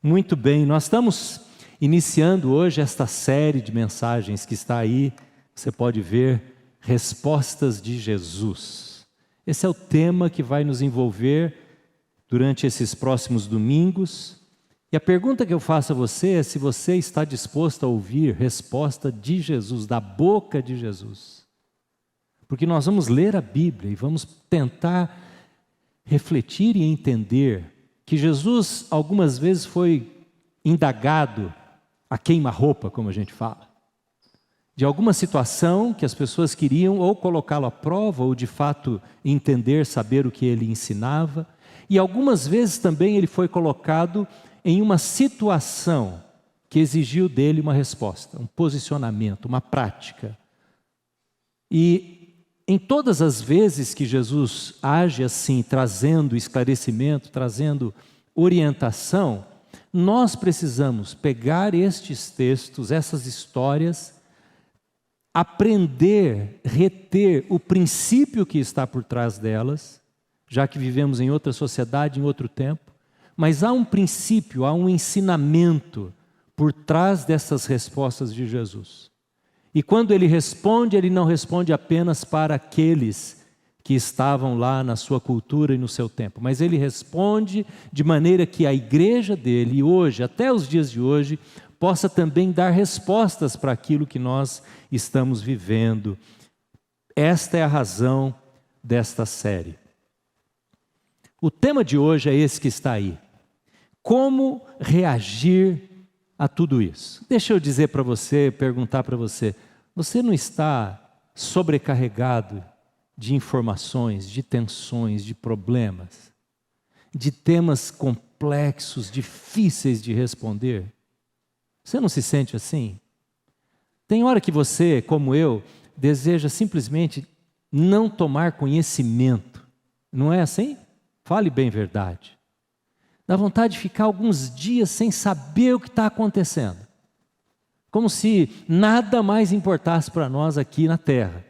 Muito bem, nós estamos iniciando hoje esta série de mensagens que está aí, você pode ver, Respostas de Jesus. Esse é o tema que vai nos envolver durante esses próximos domingos. E a pergunta que eu faço a você é se você está disposto a ouvir resposta de Jesus, da boca de Jesus. Porque nós vamos ler a Bíblia e vamos tentar refletir e entender que Jesus algumas vezes foi indagado a queima-roupa, como a gente fala, de alguma situação que as pessoas queriam ou colocá-lo à prova ou de fato entender, saber o que ele ensinava. E algumas vezes também ele foi colocado em uma situação que exigiu dele uma resposta, um posicionamento, uma prática. E em todas as vezes que Jesus age assim, trazendo esclarecimento, trazendo orientação, nós precisamos pegar estes textos, essas histórias, aprender, reter o princípio que está por trás delas, já que vivemos em outra sociedade, em outro tempo, mas há um princípio, há um ensinamento por trás dessas respostas de Jesus. E quando ele responde, ele não responde apenas para aqueles que estavam lá na sua cultura e no seu tempo, mas ele responde de maneira que a igreja dele, hoje, até os dias de hoje, possa também dar respostas para aquilo que nós estamos vivendo. Esta é a razão desta série. O tema de hoje é esse que está aí. Como reagir a tudo isso? Deixa eu dizer para você, perguntar para você, você não está sobrecarregado de informações, de tensões, de problemas, de temas complexos, difíceis de responder? Você não se sente assim? Tem hora que você, como eu, deseja simplesmente não tomar conhecimento. Não é assim? Fale bem a verdade. Dá vontade de ficar alguns dias sem saber o que está acontecendo. Como se nada mais importasse para nós aqui na Terra.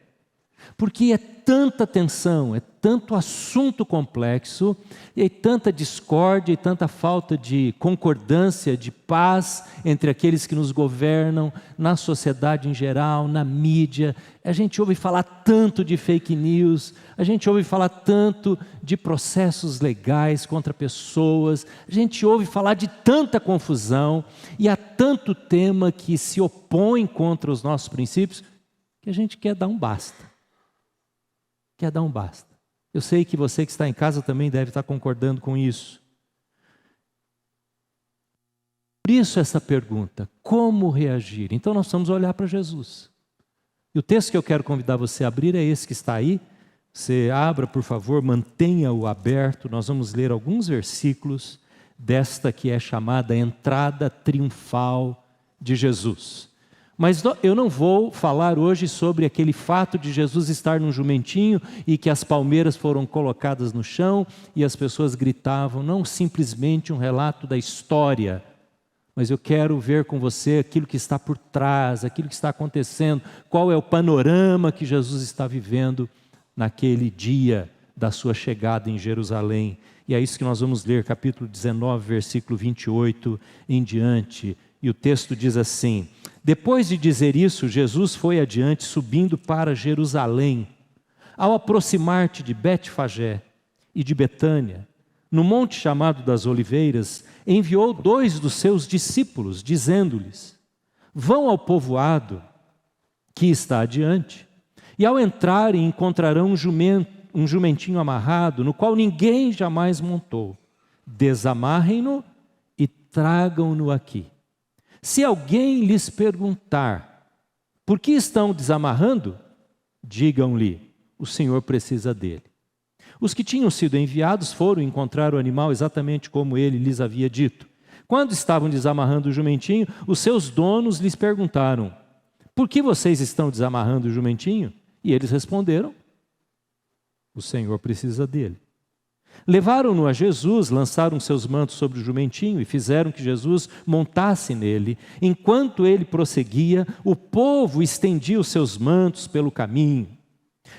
Porque é tanta tensão, é tanto assunto complexo, e é tanta discórdia e tanta falta de concordância, de paz entre aqueles que nos governam, na sociedade em geral, na mídia. A gente ouve falar tanto de fake news, a gente ouve falar tanto de processos legais contra pessoas, a gente ouve falar de tanta confusão, e há tanto tema que se opõe contra os nossos princípios, que a gente quer dar um basta. Quer dar um basta. Eu sei que você que está em casa também deve estar concordando com isso. Por isso essa pergunta, como reagir? Então nós vamos olhar para Jesus. E o texto que eu quero convidar você a abrir é esse que está aí. Você abra, por favor, mantenha-o aberto. Nós vamos ler alguns versículos desta que é chamada entrada triunfal de Jesus. Mas eu não vou falar hoje sobre aquele fato de Jesus estar num jumentinho e que as palmeiras foram colocadas no chão e as pessoas gritavam, não simplesmente um relato da história, mas eu quero ver com você aquilo que está por trás, aquilo que está acontecendo, qual é o panorama que Jesus está vivendo naquele dia da sua chegada em Jerusalém. E é isso que nós vamos ler, capítulo 19, versículo 28 em diante. E o texto diz assim: depois de dizer isso, Jesus foi adiante, subindo para Jerusalém. Ao aproximar-te de Betfagé e de Betânia, no monte chamado das Oliveiras, enviou 2 dos seus discípulos, dizendo-lhes: vão ao povoado que está adiante, e ao entrarem encontrarão um jumentinho amarrado, no qual ninguém jamais montou. Desamarrem-no e tragam-no aqui. Se alguém lhes perguntar, por que estão desamarrando? Digam-lhe, o Senhor precisa dele. Os que tinham sido enviados foram encontrar o animal exatamente como ele lhes havia dito. Quando estavam desamarrando o jumentinho, os seus donos lhes perguntaram, por que vocês estão desamarrando o jumentinho? E eles responderam, o Senhor precisa dele. Levaram-no a Jesus, lançaram seus mantos sobre o jumentinho e fizeram que Jesus montasse nele. Enquanto ele prosseguia, o povo estendia os seus mantos pelo caminho.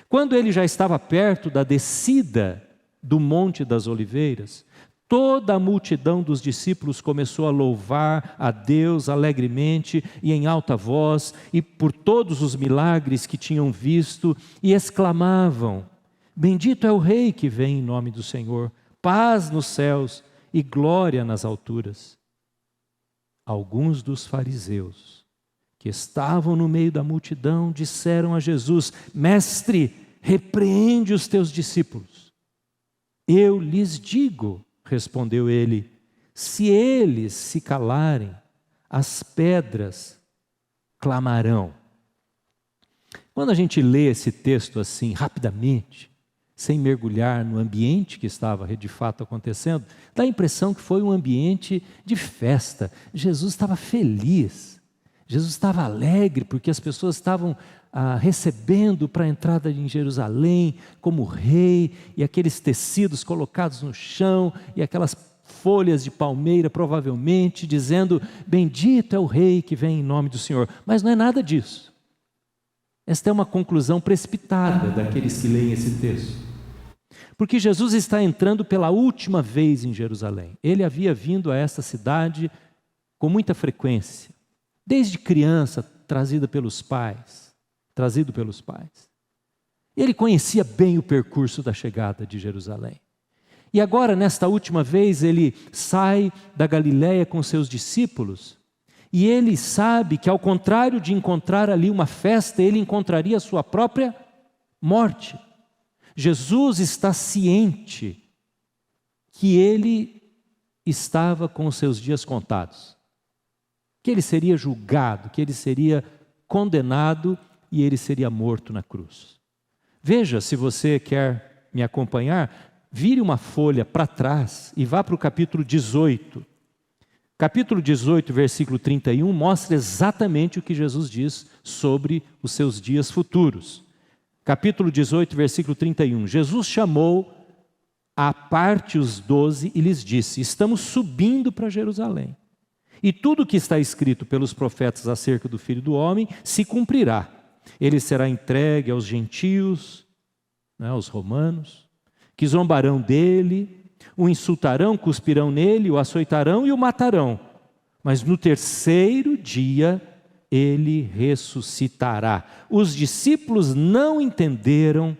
Quando ele já estava perto da descida do Monte das Oliveiras, Toda a multidão dos discípulos começou a louvar a Deus alegremente e em alta voz, e por todos os milagres que tinham visto, e exclamavam: bendito é o Rei que vem em nome do Senhor, paz nos céus e glória nas alturas. Alguns dos fariseus que estavam no meio da multidão disseram a Jesus: Mestre, repreende os teus discípulos. Eu lhes digo, respondeu ele, se eles se calarem, as pedras clamarão. Quando a gente lê esse texto assim, rapidamente, sem mergulhar no ambiente que estava de fato acontecendo, dá a impressão que foi um ambiente de festa. Jesus estava feliz, Jesus estava alegre, porque as pessoas estavam recebendo para a entrada em Jerusalém como rei, e aqueles tecidos colocados no chão, e aquelas folhas de palmeira provavelmente, dizendo, bendito é o rei que vem em nome do Senhor. Mas não é nada disso. Esta é uma conclusão precipitada daqueles que leem esse texto. Porque Jesus está entrando pela última vez em Jerusalém. Ele havia vindo a essa cidade com muita frequência, desde criança, trazido pelos pais. Ele conhecia bem o percurso da chegada de Jerusalém. E agora, nesta última vez, ele sai da Galiléia com seus discípulos, e ele sabe que, ao contrário de encontrar ali uma festa, ele encontraria a sua própria morte. Jesus está ciente que ele estava com os seus dias contados, que ele seria julgado, que ele seria condenado e ele seria morto na cruz. Veja, se você quer me acompanhar, vire uma folha para trás e vá para o capítulo 18. Capítulo 18, versículo 31, mostra exatamente o que Jesus diz sobre os seus dias futuros. Capítulo 18, versículo 31. Jesus chamou à parte os 12 e lhes disse: estamos subindo para Jerusalém, e tudo o que está escrito pelos profetas acerca do Filho do Homem se cumprirá. Ele será entregue aos gentios, aos romanos, que zombarão dele, o insultarão, cuspirão nele, o açoitarão e o matarão. Mas no terceiro dia ele ressuscitará. Os discípulos não entenderam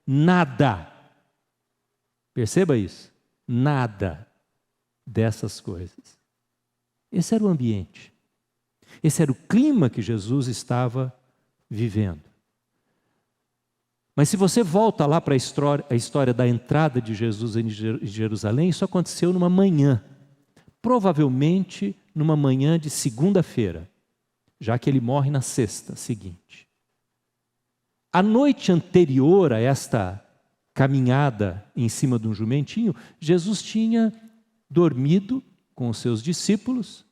nada. Perceba isso. Nada dessas coisas. Esse era o ambiente. Esse era o clima que Jesus estava vivendo. Mas se você volta lá para a história da entrada de Jesus em Jerusalém, isso aconteceu numa manhã, provavelmente numa manhã de segunda-feira, já que ele morre na sexta seguinte. A noite anterior a esta caminhada em cima de um jumentinho, Jesus tinha dormido com os seus discípulos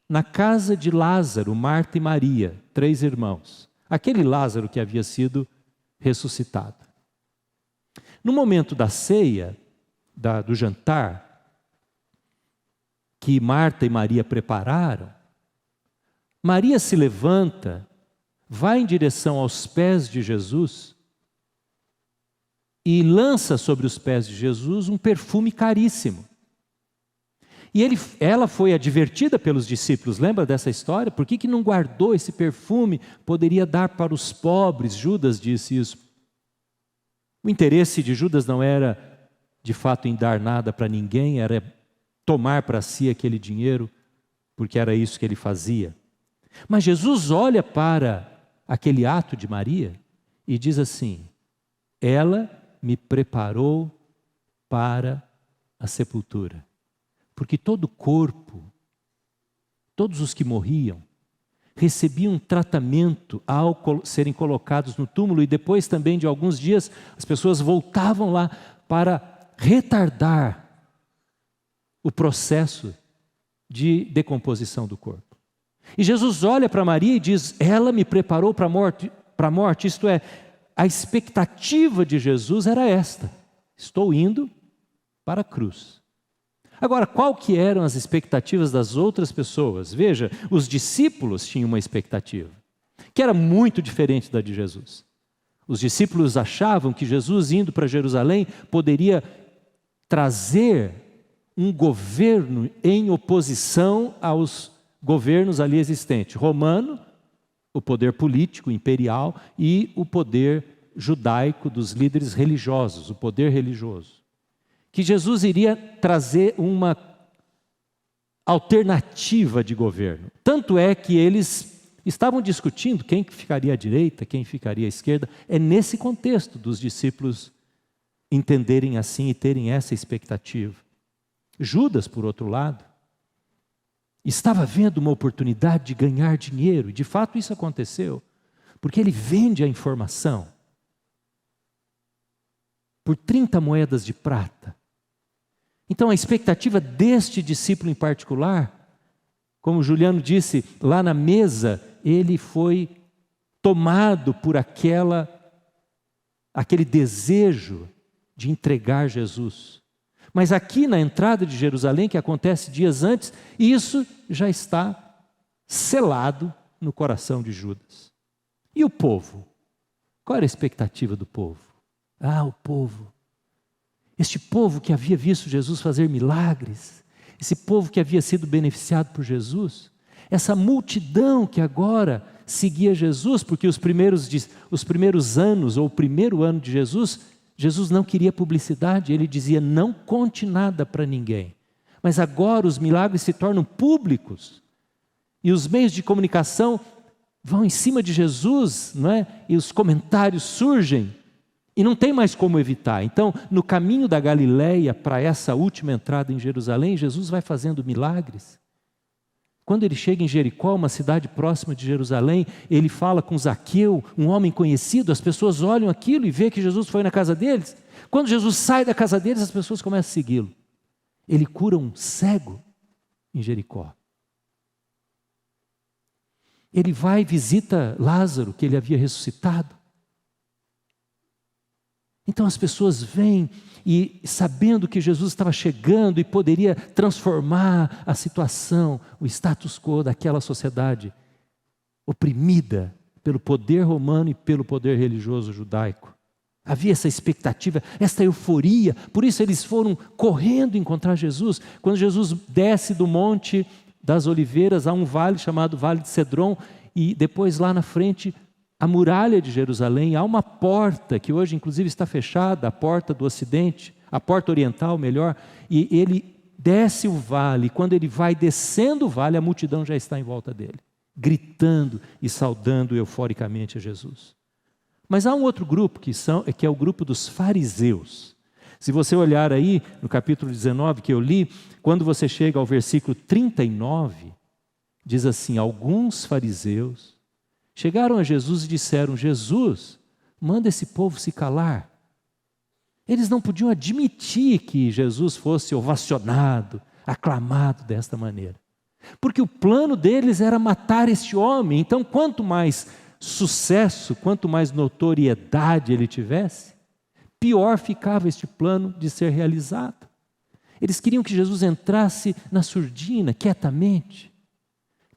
na casa de Lázaro, Marta e Maria, 3 irmãos. Aquele Lázaro que havia sido ressuscitado. No momento da ceia, do jantar, que Marta e Maria prepararam, Maria se levanta, vai em direção aos pés de Jesus e lança sobre os pés de Jesus um perfume caríssimo. E ela foi advertida pelos discípulos, lembra dessa história? Por que não guardou esse perfume? Poderia dar para os pobres. Judas disse isso. O interesse de Judas não era, de fato, em dar nada para ninguém, era tomar para si aquele dinheiro, porque era isso que ele fazia. Mas Jesus olha para aquele ato de Maria e diz assim: ela me preparou para a sepultura. Porque todo corpo, todos os que morriam, recebiam um tratamento ao serem colocados no túmulo, e depois também de alguns dias as pessoas voltavam lá para retardar o processo de decomposição do corpo. E Jesus olha para Maria e diz: ela me preparou para a morte, isto é, a expectativa de Jesus era esta: estou indo para a cruz. Agora, qual que eram as expectativas das outras pessoas? Veja, os discípulos tinham uma expectativa, que era muito diferente da de Jesus. Os discípulos achavam que Jesus, indo para Jerusalém, poderia trazer um governo em oposição aos governos ali existentes. Romano, o poder político, imperial, e o poder judaico dos líderes religiosos, o poder religioso. Que Jesus iria trazer uma alternativa de governo. Tanto é que eles estavam discutindo quem ficaria à direita, quem ficaria à esquerda. É nesse contexto dos discípulos entenderem assim e terem essa expectativa. Judas, por outro lado, estava vendo uma oportunidade de ganhar dinheiro, e de fato isso aconteceu, porque ele vende a informação por 30 moedas de prata. Então a expectativa deste discípulo em particular, como Juliano disse, lá na mesa, ele foi tomado por aquele desejo de entregar Jesus. Mas aqui na entrada de Jerusalém, que acontece dias antes, isso já está selado no coração de Judas. E o povo? Qual era a expectativa do povo? O povo. Este povo que havia visto Jesus fazer milagres, esse povo que havia sido beneficiado por Jesus, essa multidão que agora seguia Jesus, porque os primeiros anos, ou o primeiro ano de Jesus não queria publicidade, ele dizia: não conte nada para ninguém. Mas agora os milagres se tornam públicos, e os meios de comunicação vão em cima de Jesus, não é? E os comentários surgem, e não tem mais como evitar. Então, no caminho da Galileia para essa última entrada em Jerusalém, Jesus vai fazendo milagres. Quando ele chega em Jericó, uma cidade próxima de Jerusalém, ele fala com Zaqueu, um homem conhecido, as pessoas olham aquilo e vê que Jesus foi na casa deles. Quando Jesus sai da casa deles, as pessoas começam a segui-lo. Ele cura um cego em Jericó. Ele vai e visita Lázaro, que ele havia ressuscitado. Então as pessoas vêm e, sabendo que Jesus estava chegando e poderia transformar a situação, o status quo daquela sociedade oprimida pelo poder romano e pelo poder religioso judaico. Havia essa expectativa, essa euforia, por isso eles foram correndo encontrar Jesus. Quando Jesus desce do Monte das Oliveiras, há um vale chamado Vale de Cedron, e depois lá na frente, a muralha de Jerusalém, há uma porta que hoje inclusive está fechada, a porta do Ocidente, a porta oriental melhor, e ele desce o vale. Quando ele vai descendo o vale, a multidão já está em volta dele, gritando e saudando euforicamente a Jesus. Mas há um outro grupo que é o grupo dos fariseus. Se você olhar aí no capítulo 19 que eu li, quando você chega ao versículo 39, diz assim: alguns fariseus chegaram a Jesus e disseram: Jesus, manda esse povo se calar. Eles não podiam admitir que Jesus fosse ovacionado, aclamado desta maneira. Porque o plano deles era matar este homem. Então, quanto mais sucesso, quanto mais notoriedade ele tivesse, pior ficava este plano de ser realizado. Eles queriam que Jesus entrasse na surdina, quietamente.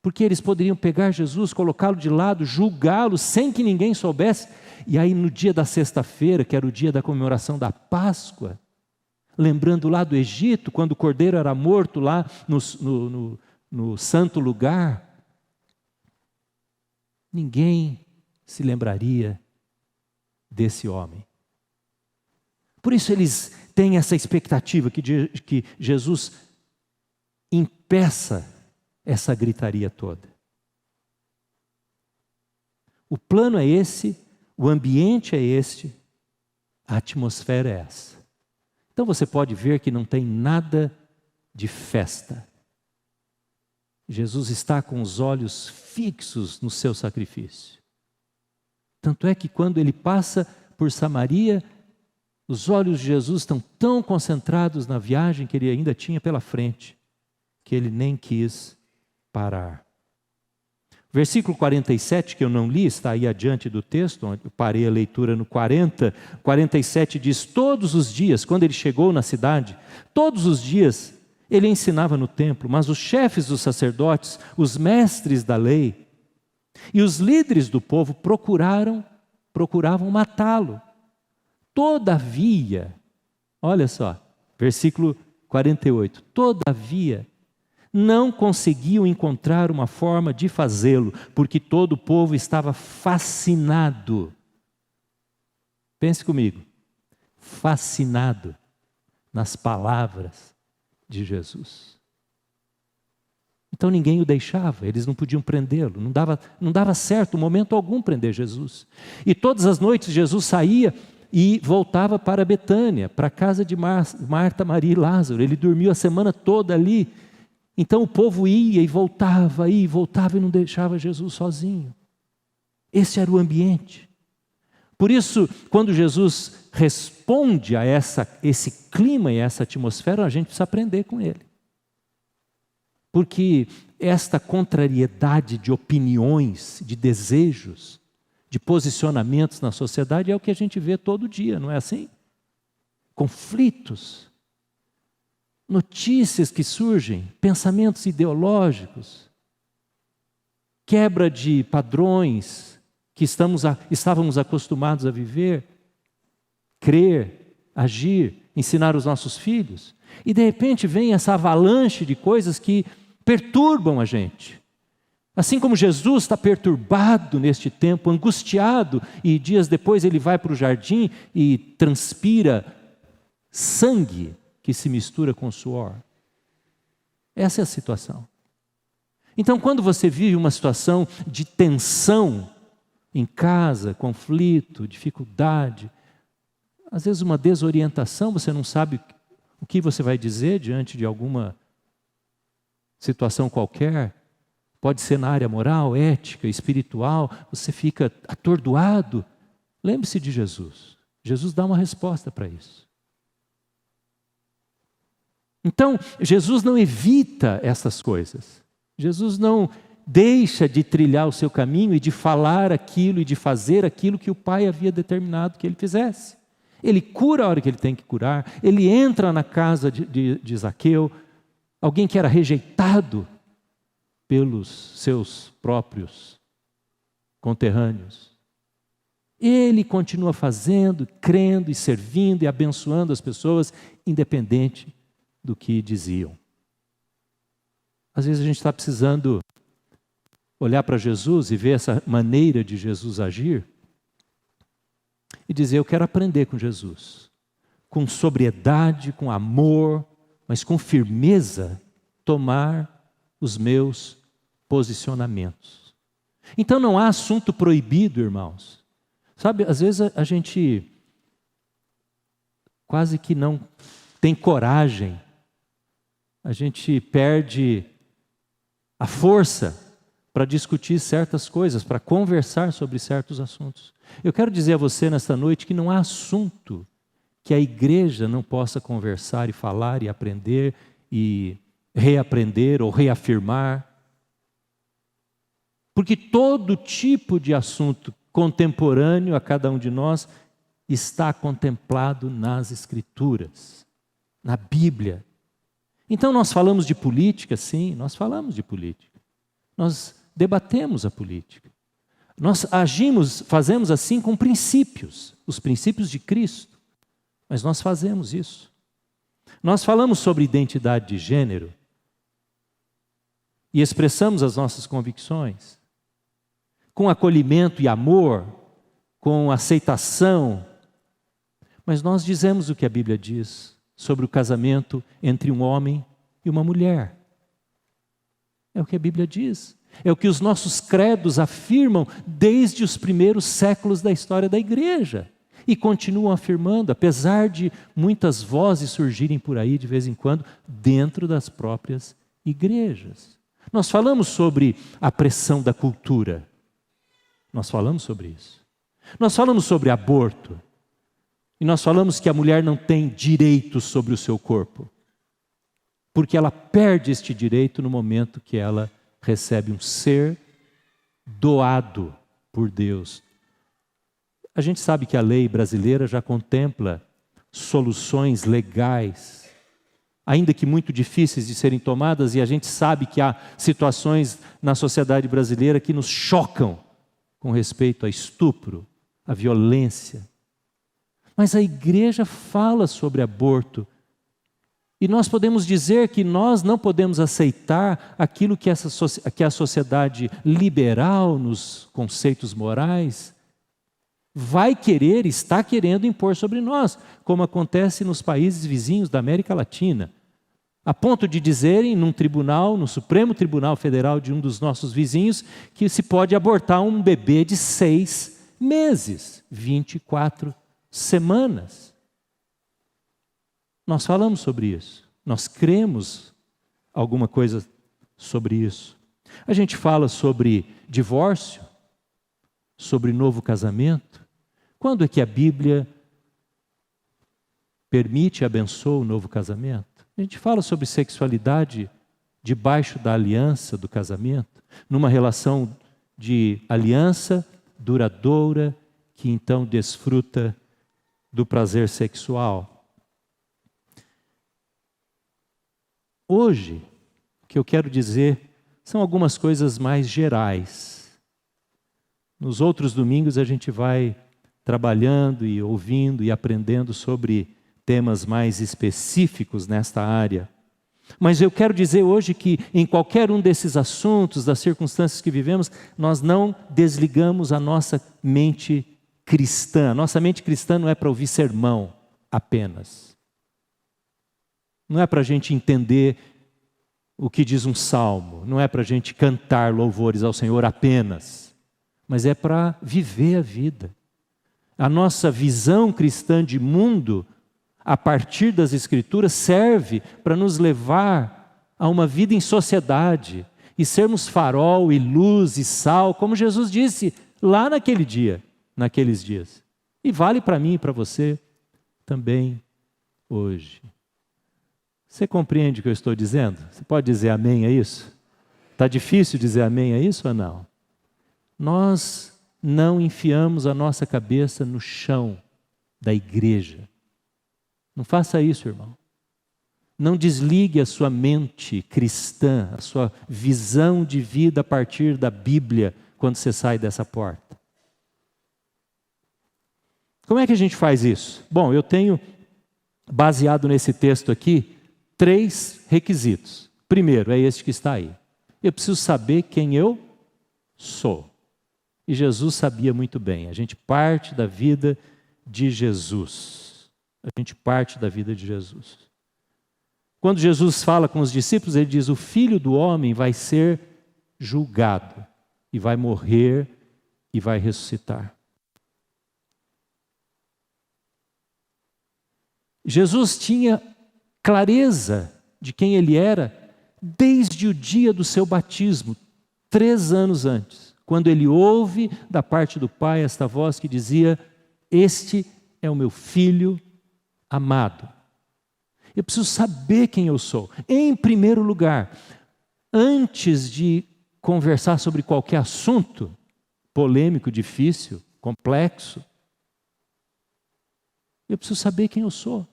Porque eles poderiam pegar Jesus, colocá-lo de lado, julgá-lo sem que ninguém soubesse. E aí no dia da sexta-feira, que era o dia da comemoração da Páscoa, lembrando lá do Egito, quando o cordeiro era morto lá no santo lugar, ninguém se lembraria desse homem. Por isso eles têm essa expectativa que Jesus impeça essa gritaria toda. O plano é esse, o ambiente é este, a atmosfera é essa. Então você pode ver que não tem nada de festa. Jesus está com os olhos fixos no seu sacrifício. Tanto é que quando ele passa por Samaria, os olhos de Jesus estão tão concentrados na viagem que ele ainda tinha pela frente, que ele nem quis parar. Versículo 47, que eu não li, está aí adiante do texto, onde eu parei a leitura no 40. 47 diz: todos os dias, quando ele chegou na cidade, todos os dias ele ensinava no templo, mas os chefes dos sacerdotes, os mestres da lei e os líderes do povo procuravam matá-lo. Todavia, olha só, versículo 48. Todavia, não conseguiam encontrar uma forma de fazê-lo, porque todo o povo estava fascinado. Pense comigo, fascinado nas palavras de Jesus. Então ninguém o deixava, eles não podiam prendê-lo, não dava certo, momento algum, prender Jesus. E todas as noites Jesus saía e voltava para Betânia, para a casa de Marta, Maria e Lázaro. Ele dormiu a semana toda ali. Então o povo ia e voltava e não deixava Jesus sozinho. Esse era o ambiente. Por isso, quando Jesus responde a esse clima e essa atmosfera, a gente precisa aprender com ele. Porque esta contrariedade de opiniões, de desejos, de posicionamentos na sociedade é o que a gente vê todo dia, não é assim? Conflitos, notícias que surgem, pensamentos ideológicos, quebra de padrões que estávamos acostumados a viver, crer, agir, ensinar os nossos filhos. E de repente vem essa avalanche de coisas que perturbam a gente. Assim como Jesus está perturbado neste tempo, angustiado, e dias depois ele vai para o jardim e transpira sangue que se mistura com suor. Essa é a situação. Então, quando você vive uma situação de tensão em casa, conflito, dificuldade, às vezes uma desorientação, você não sabe o que você vai dizer diante de alguma situação qualquer, pode ser na área moral, ética, espiritual, você fica atordoado. Lembre-se de Jesus. Jesus dá uma resposta para isso. Então, Jesus não evita essas coisas. Jesus não deixa de trilhar o seu caminho e de falar aquilo e de fazer aquilo que o Pai havia determinado que ele fizesse. Ele cura a hora que ele tem que curar, ele entra na casa de Zaqueu, alguém que era rejeitado pelos seus próprios conterrâneos. Ele continua fazendo, crendo e servindo e abençoando as pessoas, independente do que diziam. Às vezes a gente está precisando olhar para Jesus e ver essa maneira de Jesus agir e dizer, eu quero aprender com Jesus, com sobriedade, com amor, mas com firmeza, tomar os meus posicionamentos. Então não há assunto proibido, irmãos. Sabe, às vezes a gente quase que não tem coragem, a gente perde a força para discutir certas coisas, para conversar sobre certos assuntos. Eu quero dizer a você nesta noite que não há assunto que a igreja não possa conversar e falar e aprender e reaprender ou reafirmar. Porque todo tipo de assunto contemporâneo a cada um de nós está contemplado nas Escrituras, na Bíblia. Então nós falamos de política, sim, nós falamos de política. Nós debatemos a política. Nós fazemos assim com princípios, os princípios de Cristo. Mas nós fazemos isso. Nós falamos sobre identidade de gênero e expressamos as nossas convicções com acolhimento e amor, com aceitação. Mas nós dizemos o que a Bíblia diz sobre o casamento entre um homem e uma mulher. É o que a Bíblia diz. É o que os nossos credos afirmam desde os primeiros séculos da história da igreja. E continuam afirmando, apesar de muitas vozes surgirem por aí de vez em quando, dentro das próprias igrejas. Nós falamos sobre a pressão da cultura. Nós falamos sobre isso. Nós falamos sobre aborto. E nós falamos que a mulher não tem direito sobre o seu corpo. Porque ela perde este direito no momento que ela recebe um ser doado por Deus. A gente sabe que a lei brasileira já contempla soluções legais, ainda que muito difíceis de serem tomadas, e a gente sabe que há situações na sociedade brasileira que nos chocam com respeito a estupro, a violência. Mas a igreja fala sobre aborto E nós podemos dizer que nós não podemos aceitar aquilo que a sociedade liberal, nos conceitos morais, vai querer, está querendo impor sobre nós, como acontece nos países vizinhos da América Latina. A ponto de dizerem num tribunal, no Supremo Tribunal Federal de um dos nossos vizinhos, que se pode abortar um bebê de 6 meses, 24 semanas. Nós falamos sobre isso, nós cremos alguma coisa sobre isso. A gente fala sobre divórcio, sobre novo casamento. Quando é que a Bíblia permite e abençoa o novo casamento? A gente fala sobre sexualidade debaixo da aliança do casamento, numa relação de aliança duradoura, que então desfruta do prazer sexual. Hoje, o que eu quero dizer são algumas coisas mais gerais. Nos outros domingos a gente vai trabalhando e ouvindo e aprendendo sobre temas mais específicos nesta área. Mas eu quero dizer hoje que em qualquer um desses assuntos, das circunstâncias que vivemos, nós não desligamos a nossa mente cristã. Nossa mente cristã não é para ouvir sermão apenas. Não é para a gente entender o que diz um salmo, não é para a gente cantar louvores ao Senhor apenas, mas é para viver a vida. A nossa visão cristã de mundo, a partir das Escrituras, serve para nos levar a uma vida em sociedade e sermos farol e luz e sal, como Jesus disse lá naqueles dias. E vale para mim e para você também hoje. Você compreende o que eu estou dizendo? Você pode dizer amém a isso? Está difícil dizer amém a isso ou não? Nós não enfiamos a nossa cabeça no chão da igreja. Não faça isso, irmão. Não desligue a sua mente cristã, a sua visão de vida a partir da Bíblia, quando você sai dessa porta. Como é que a gente faz isso? Bom, eu tenho, baseado nesse texto aqui, 3 requisitos. Primeiro, é este que está aí. Eu preciso saber quem eu sou. E Jesus sabia muito bem. A gente parte da vida de Jesus. A gente parte da vida de Jesus. Quando Jesus fala com os discípulos, ele diz: o Filho do Homem vai ser julgado, e vai morrer, e vai ressuscitar. Jesus tinha clareza de quem ele era desde o dia do seu batismo, 3 anos antes, quando ele ouve da parte do Pai esta voz que dizia: este é o meu Filho amado. Eu preciso saber quem eu sou. Em primeiro lugar, antes de conversar sobre qualquer assunto polêmico, difícil, complexo, eu preciso saber quem eu sou.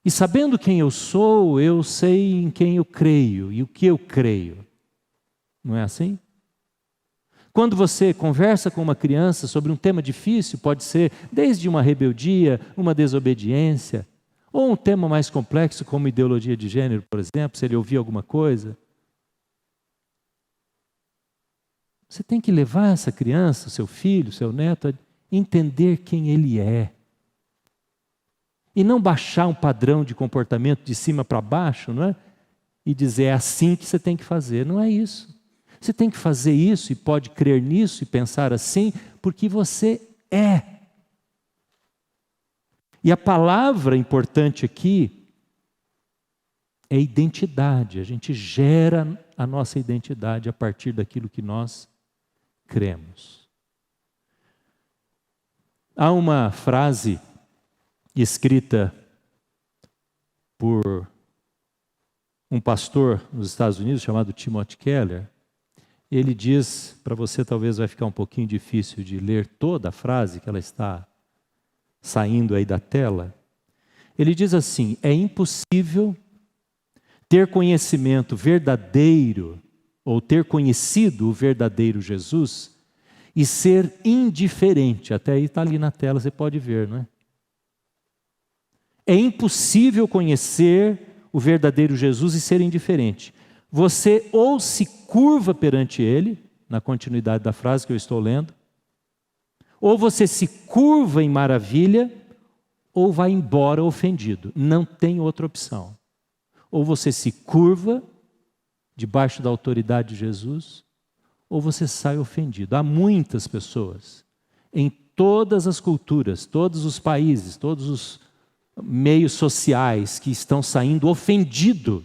E sabendo quem eu sou, eu sei em quem eu creio e o que eu creio. Não é assim? Quando você conversa com uma criança sobre um tema difícil, pode ser desde uma rebeldia, uma desobediência, ou um tema mais complexo como ideologia de gênero, por exemplo, se ele ouvir alguma coisa. Você tem que levar essa criança, seu filho, seu neto, a entender quem ele é. E não baixar um padrão de comportamento de cima para baixo, não é? E dizer: é assim que você tem que fazer. Não é isso. Você tem que fazer isso e pode crer nisso e pensar assim, porque você é. E a palavra importante aqui é identidade. A gente gera a nossa identidade a partir daquilo que nós cremos. Há uma frase escrita por um pastor nos Estados Unidos chamado Timothy Keller. Ele diz, para você talvez vai ficar um pouquinho difícil de ler toda a frase, que ela está saindo aí da tela. Ele diz assim: é impossível ter conhecimento verdadeiro, ou ter conhecido o verdadeiro Jesus, e ser indiferente. Até aí está ali na tela, você pode ver, não é? É impossível conhecer o verdadeiro Jesus e ser indiferente. Você ou se curva perante Ele, na continuidade da frase que eu estou lendo, ou você se curva em maravilha, ou vai embora ofendido. Não tem outra opção. Ou você se curva debaixo da autoridade de Jesus, ou você sai ofendido. Há muitas pessoas, em todas as culturas, todos os países, todos os meios sociais, que estão saindo ofendidos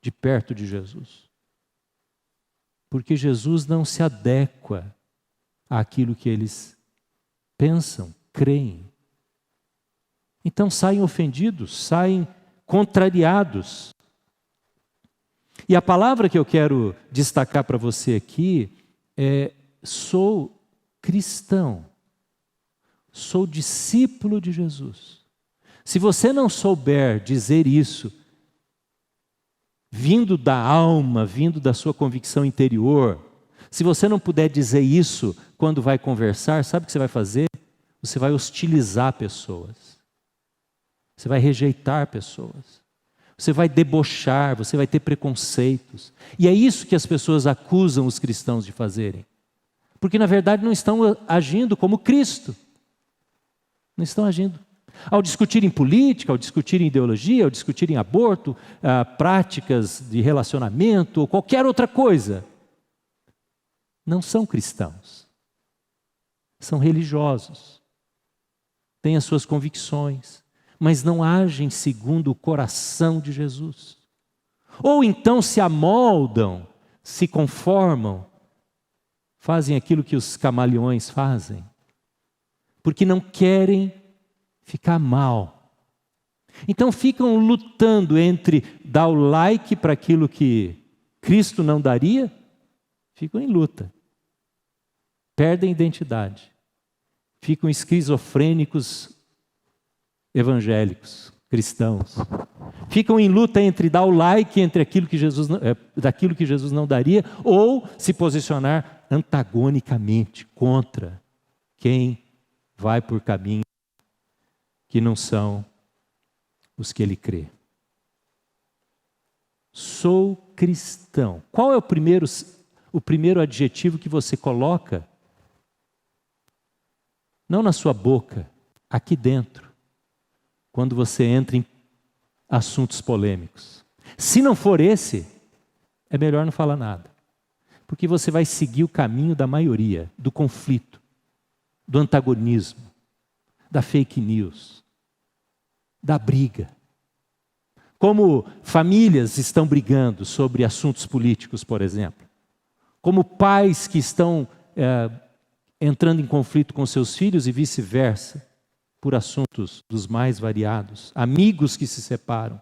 de perto de Jesus. Porque Jesus não se adequa àquilo que eles pensam, creem. Então saem ofendidos, saem contrariados. E a palavra que eu quero destacar para você aqui é: sou cristão, sou discípulo de Jesus. Se você não souber dizer isso, vindo da alma, vindo da sua convicção interior, se você não puder dizer isso quando vai conversar, sabe o que você vai fazer? Você vai hostilizar pessoas. Você vai rejeitar pessoas. Você vai debochar, você vai ter preconceitos. E é isso que as pessoas acusam os cristãos de fazerem. Porque na verdade não estão agindo como Cristo. Não estão agindo. Ao discutirem política, ao discutirem ideologia, ao discutirem aborto, práticas de relacionamento ou qualquer outra coisa, não são cristãos. São religiosos. Têm as suas convicções, mas não agem segundo o coração de Jesus. Ou então se amoldam, se conformam, fazem aquilo que os camaleões fazem, porque não querem ficar mal. Então ficam lutando entre dar o like para aquilo que Cristo não daria, ficam em luta. Perdem identidade. Ficam esquizofrênicos evangélicos, cristãos. Ficam em luta entre dar o like entre aquilo que daquilo que Jesus não daria, ou se posicionar antagonicamente contra quem vai por caminho que não são os que ele crê. Sou cristão. Qual é o primeiro adjetivo que você coloca? Não na sua boca, aqui dentro, quando você entra em assuntos polêmicos. Se não for esse, é melhor não falar nada. Porque você vai seguir o caminho da maioria, do conflito, do antagonismo, da fake news, da briga. Como famílias estão brigando sobre assuntos políticos, por exemplo. Como pais que estão entrando em conflito com seus filhos e vice-versa, por assuntos dos mais variados. Amigos que se separam.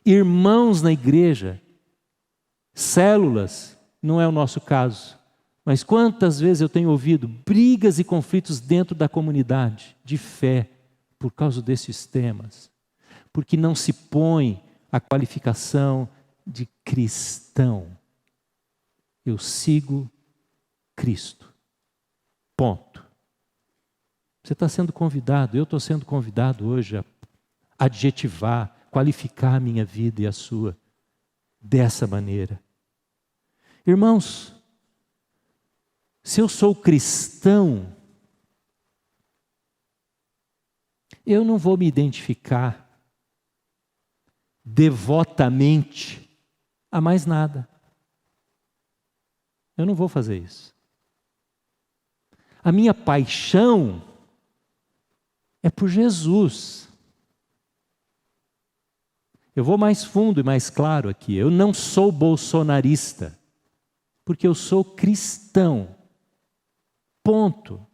Irmãos na igreja. Células, não é o nosso caso. Mas quantas vezes eu tenho ouvido brigas e conflitos dentro da comunidade de fé, por causa desses temas. Porque não se põe a qualificação de cristão. Eu sigo Cristo. Ponto. Você está sendo convidado, eu estou sendo convidado hoje a adjetivar, qualificar a minha vida e a sua dessa maneira. Irmãos, se eu sou cristão, eu não vou me identificar devotamente a mais nada. Eu não vou fazer isso. A minha paixão é por Jesus. Eu vou mais fundo e mais claro aqui. Eu não sou bolsonarista, porque eu sou cristão. Ponto.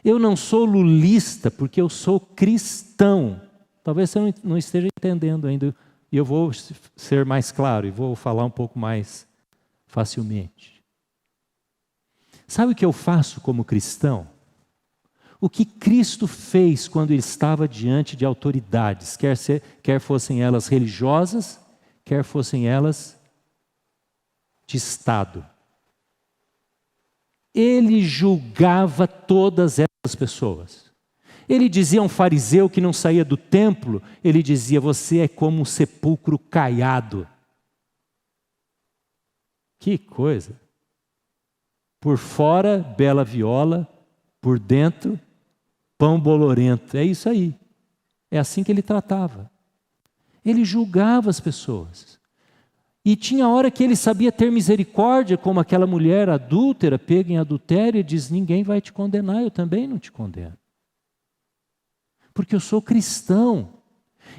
Eu não sou lulista, porque eu sou cristão. Talvez você não esteja entendendo ainda. E eu vou ser mais claro e vou falar um pouco mais facilmente. Sabe o que eu faço como cristão? O que Cristo fez quando Ele estava diante de autoridades, quer fossem elas religiosas, quer fossem elas de Estado. Ele julgava todas essas pessoas. Ele dizia a um fariseu que não saía do templo, ele dizia: você é como um sepulcro caiado. Que coisa! Por fora, bela viola, por dentro, pão bolorento. É isso aí. É assim que ele tratava. Ele julgava as pessoas. E tinha hora que ele sabia ter misericórdia, como aquela mulher adúltera, pega em adultério, e diz: ninguém vai te condenar, eu também não te condeno. Porque eu sou cristão.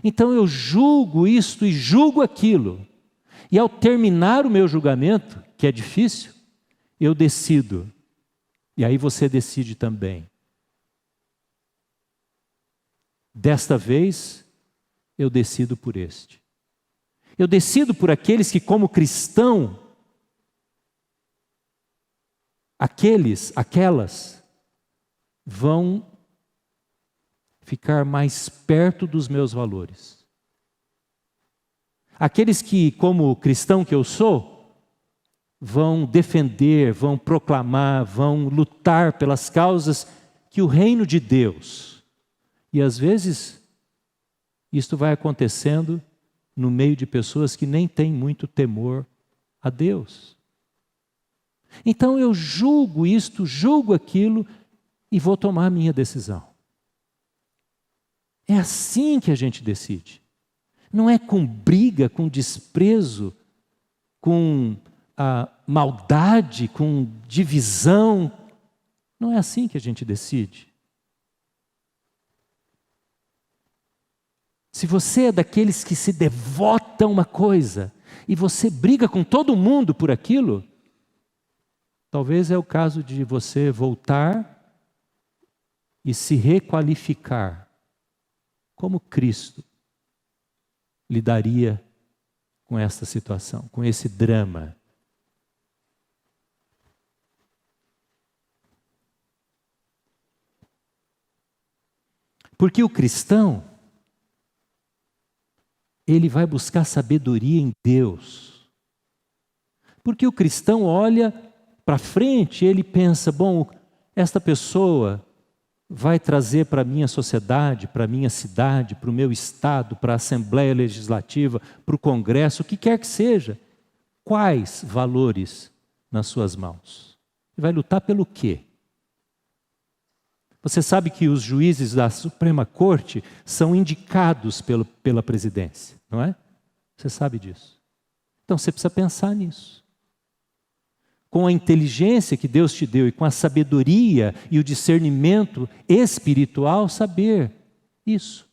Então eu julgo isto e julgo aquilo. E ao terminar o meu julgamento, que é difícil, eu decido. E aí você decide também. Desta vez, eu decido por este. Eu decido por aqueles que, como cristão, aquelas, vão ficar mais perto dos meus valores. Aqueles que, como cristão que eu sou, vão defender, vão proclamar, vão lutar pelas causas que o reino de Deus. E às vezes, isto vai acontecendo no meio de pessoas que nem têm muito temor a Deus. Então eu julgo isto, julgo aquilo e vou tomar a minha decisão. É assim que a gente decide. Não é com briga, com desprezo, com maldade, com divisão. Não é assim que a gente decide. Se você é daqueles que se devota a uma coisa e você briga com todo mundo por aquilo, talvez é o caso de você voltar e se requalificar como Cristo lidaria com esta situação, com esse drama. Porque o cristão, ele vai buscar sabedoria em Deus. Porque o cristão olha para frente, ele pensa: bom, esta pessoa vai trazer para a minha sociedade, para a minha cidade, para o meu estado, para a Assembleia Legislativa, para o Congresso, o que quer que seja, quais valores nas suas mãos? E vai lutar pelo quê? Você sabe que os juízes da Suprema Corte são indicados pela presidência, não é? Você sabe disso. Então você precisa pensar nisso. Com a inteligência que Deus te deu e com a sabedoria e o discernimento espiritual, saber isso.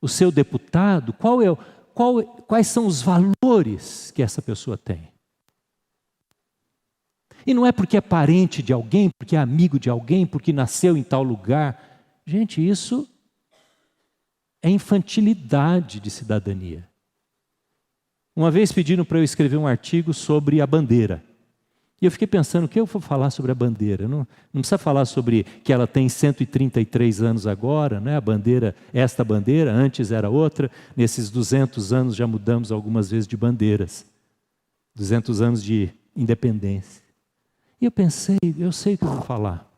O seu deputado, quais são os valores que essa pessoa tem? E não é porque é parente de alguém, porque é amigo de alguém, porque nasceu em tal lugar. Gente, isso é infantilidade de cidadania. Uma vez pediram para eu escrever um artigo sobre a bandeira. E eu fiquei pensando: o que eu vou falar sobre a bandeira? Não precisa falar sobre que ela tem 133 anos agora, né? A bandeira, esta bandeira, antes era outra. Nesses 200 anos já mudamos algumas vezes de bandeiras. 200 anos de independência. E eu pensei: eu sei o que eu vou falar.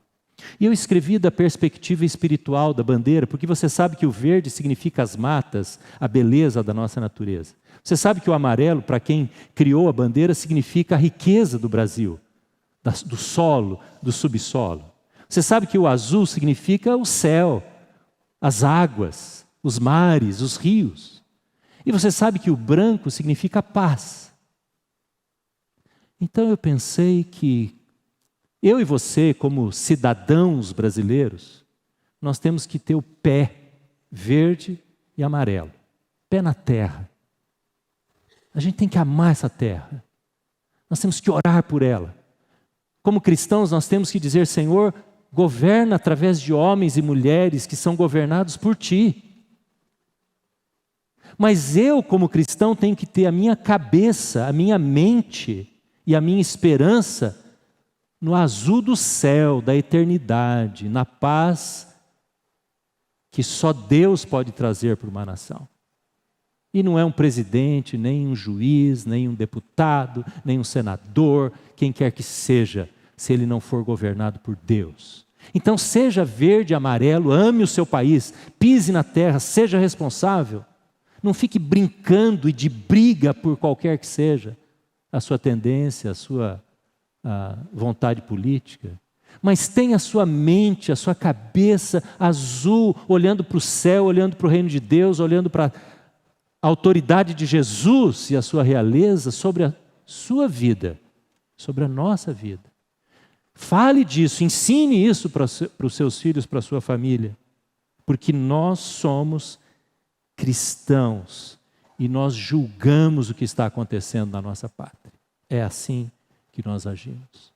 E eu escrevi da perspectiva espiritual da bandeira, porque você sabe que o verde significa as matas, a beleza da nossa natureza. Você sabe que o amarelo, para quem criou a bandeira, significa a riqueza do Brasil, do solo, do subsolo. Você sabe que o azul significa o céu, as águas, os mares, os rios. E você sabe que o branco significa a paz. Então eu pensei que eu e você, como cidadãos brasileiros, nós temos que ter o pé verde e amarelo, pé na terra. A gente tem que amar essa terra. Nós temos que orar por ela. Como cristãos, nós temos que dizer: Senhor, governa através de homens e mulheres que são governados por Ti. Mas eu, como cristão, tenho que ter a minha cabeça, a minha mente e a minha esperança no azul do céu, da eternidade, na paz que só Deus pode trazer para uma nação. E não é um presidente, nem um juiz, nem um deputado, nem um senador, quem quer que seja, se ele não for governado por Deus. Então seja verde, amarelo, ame o seu país, pise na terra, seja responsável. Não fique brincando e de briga por qualquer que seja a sua tendência, a vontade política. Mas tenha a sua mente, a sua cabeça azul, olhando para o céu, olhando para o reino de Deus, olhando para a autoridade de Jesus e a sua realeza sobre a sua vida, sobre a nossa vida. Fale disso, ensine isso para os seus filhos, para a sua família. Porque nós somos cristãos e nós julgamos o que está acontecendo na nossa pátria. É assim que nós agimos.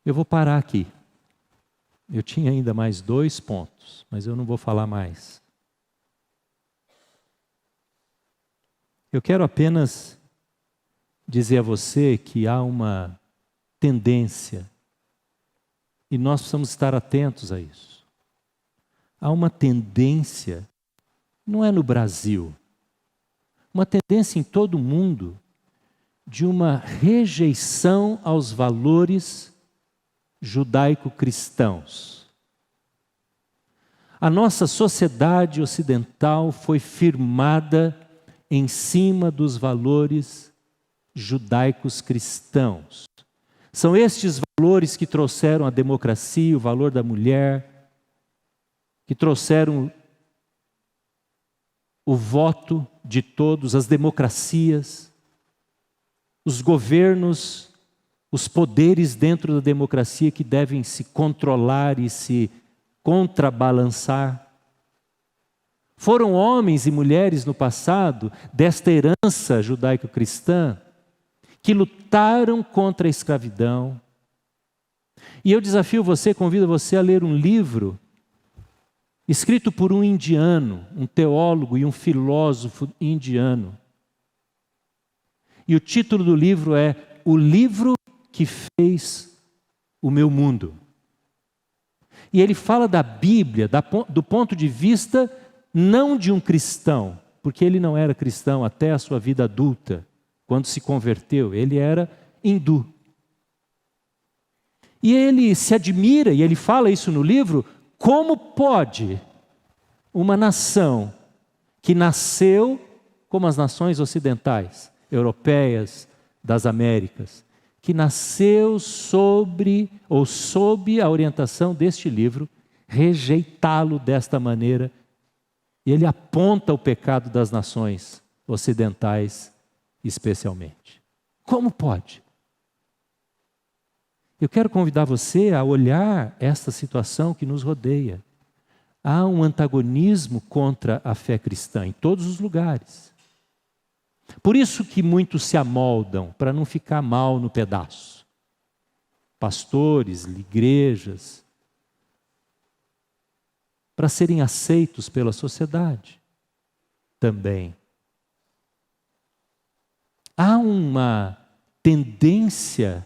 Eu vou parar aqui. Eu tinha ainda mais 2 pontos, mas eu não vou falar mais. Eu quero apenas dizer a você que há uma tendência, e nós precisamos estar atentos a isso. Há uma tendência, não é no Brasil, uma tendência em todo o mundo, de uma rejeição aos valores judaico-cristãos. A nossa sociedade ocidental foi firmada em cima dos valores judaicos cristãos. São estes valores que trouxeram a democracia, o valor da mulher, que trouxeram o voto de todos, as democracias, os governos, os poderes dentro da democracia que devem se controlar e se contrabalançar. Foram homens e mulheres no passado, desta herança judaico-cristã, que lutaram contra a escravidão. E eu desafio você, convido você a ler um livro escrito por um indiano, um teólogo e um filósofo indiano. E o título do livro é O Livro que Fez o Meu Mundo. E ele fala da Bíblia do ponto de vista não de um cristão, porque ele não era cristão até a sua vida adulta, quando se converteu, ele era hindu. E ele se admira, e ele fala isso no livro, como pode uma nação que nasceu como as nações ocidentais, europeias, das Américas, que nasceu sob a orientação deste livro, rejeitá-lo desta maneira. E ele aponta o pecado das nações ocidentais, especialmente. Como pode? Eu quero convidar você a olhar esta situação que nos rodeia. Há um antagonismo contra a fé cristã em todos os lugares. Por isso que muitos se amoldam para não ficar mal no pedaço. Pastores, igrejas, para serem aceitos pela sociedade também. Há uma tendência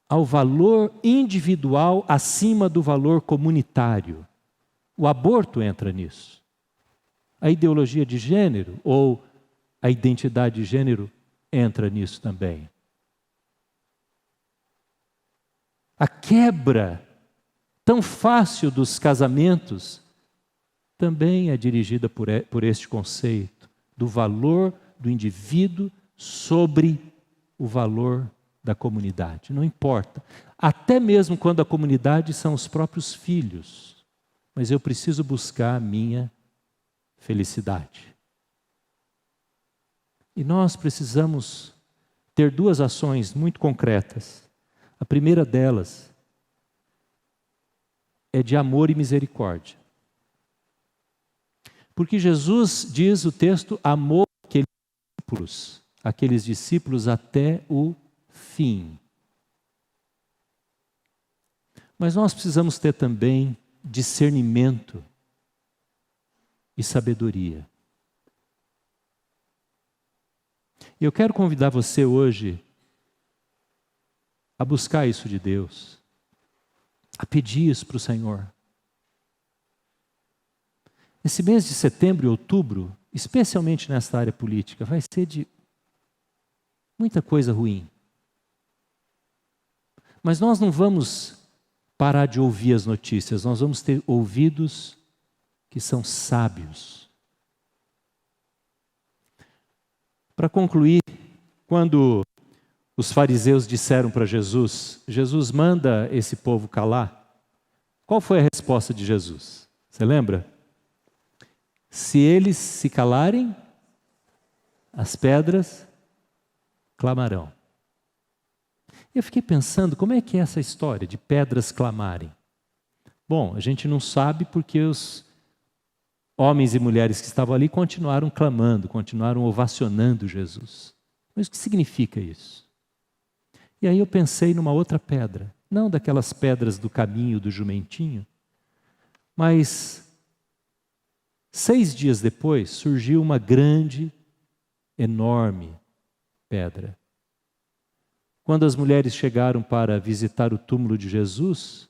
ao valor individual acima do valor comunitário. O aborto entra nisso. A ideologia de gênero ou a identidade de gênero entra nisso também. A quebra tão fácil dos casamentos também é dirigida por este conceito do valor do indivíduo sobre o valor da comunidade. Não importa. Até mesmo quando a comunidade são os próprios filhos. Mas eu preciso buscar a minha felicidade. E nós precisamos ter 2 ações muito concretas. A primeira delas é de amor e misericórdia. Porque Jesus, diz o texto, amou aqueles discípulos até o fim. Mas nós precisamos ter também discernimento e sabedoria. Eu quero convidar você hoje a buscar isso de Deus, a pedir isso para o Senhor. Esse mês de setembro e outubro, especialmente nesta área política, vai ser de muita coisa ruim. Mas nós não vamos parar de ouvir as notícias, nós vamos ter ouvidos que são sábios. Para concluir, quando os fariseus disseram para Jesus, Jesus manda esse povo calar, qual foi a resposta de Jesus? Você lembra? Se eles se calarem, as pedras clamarão. Eu fiquei pensando, como é que é essa história de pedras clamarem? Bom, a gente não sabe porque os homens e mulheres que estavam ali continuaram clamando, continuaram ovacionando Jesus. Mas o que significa isso? E aí eu pensei numa outra pedra, não daquelas pedras do caminho do jumentinho, mas 6 dias depois surgiu uma grande, enorme pedra. Quando as mulheres chegaram para visitar o túmulo de Jesus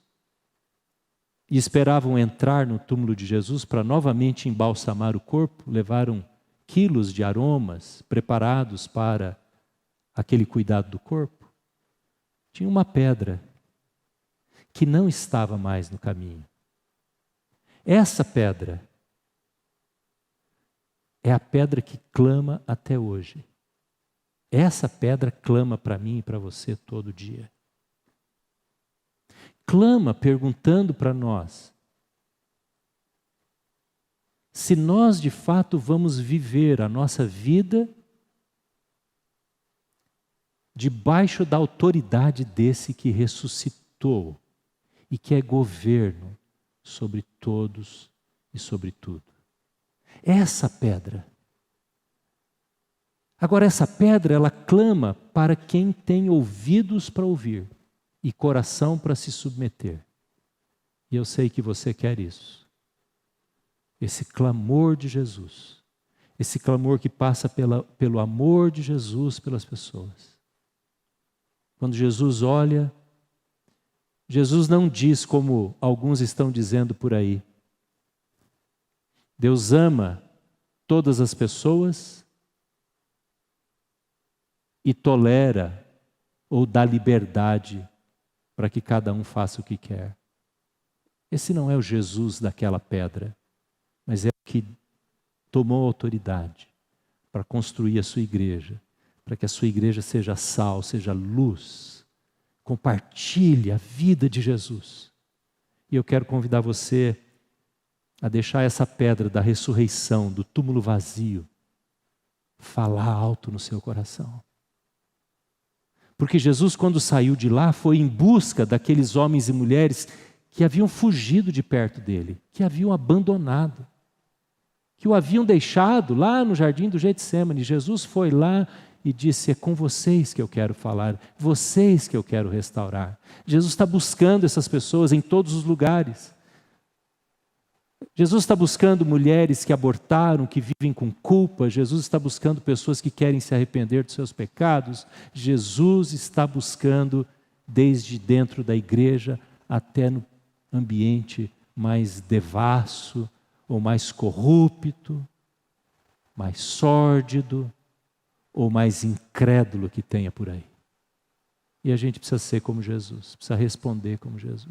e esperavam entrar no túmulo de Jesus para novamente embalsamar o corpo, levaram quilos de aromas preparados para aquele cuidado do corpo. Tinha uma pedra que não estava mais no caminho. Essa pedra é a pedra que clama até hoje. Essa pedra clama para mim e para você todo dia. Clama perguntando para nós se nós de fato vamos viver a nossa vida debaixo da autoridade desse que ressuscitou e que é governo sobre todos e sobre tudo. Essa pedra. Agora, essa pedra, ela clama para quem tem ouvidos para ouvir e coração para se submeter. E eu sei que você quer isso. Esse clamor de Jesus. Esse clamor que passa pelo amor de Jesus pelas pessoas. Quando Jesus olha, Jesus não diz como alguns estão dizendo por aí. Deus ama todas as pessoas e tolera ou dá liberdade para que cada um faça o que quer. Esse não é o Jesus daquela pedra, mas é o que tomou autoridade para construir a sua igreja, para que a sua igreja seja sal, seja luz, compartilhe a vida de Jesus. E eu quero convidar você a deixar essa pedra da ressurreição, do túmulo vazio, falar alto no seu coração. Porque Jesus, quando saiu de lá, foi em busca daqueles homens e mulheres que haviam fugido de perto dele, que haviam abandonado, que o haviam deixado lá no jardim do Getsêmani. Jesus foi lá e disse: é com vocês que eu quero falar, vocês que eu quero restaurar. Jesus está buscando essas pessoas em todos os lugares. Jesus está buscando mulheres que abortaram, que vivem com culpa. Jesus está buscando pessoas que querem se arrepender dos seus pecados. Jesus está buscando desde dentro da igreja até no ambiente mais devasso ou mais corrupto, mais sórdido ou mais incrédulo que tenha por aí. E a gente precisa ser como Jesus, precisa responder como Jesus.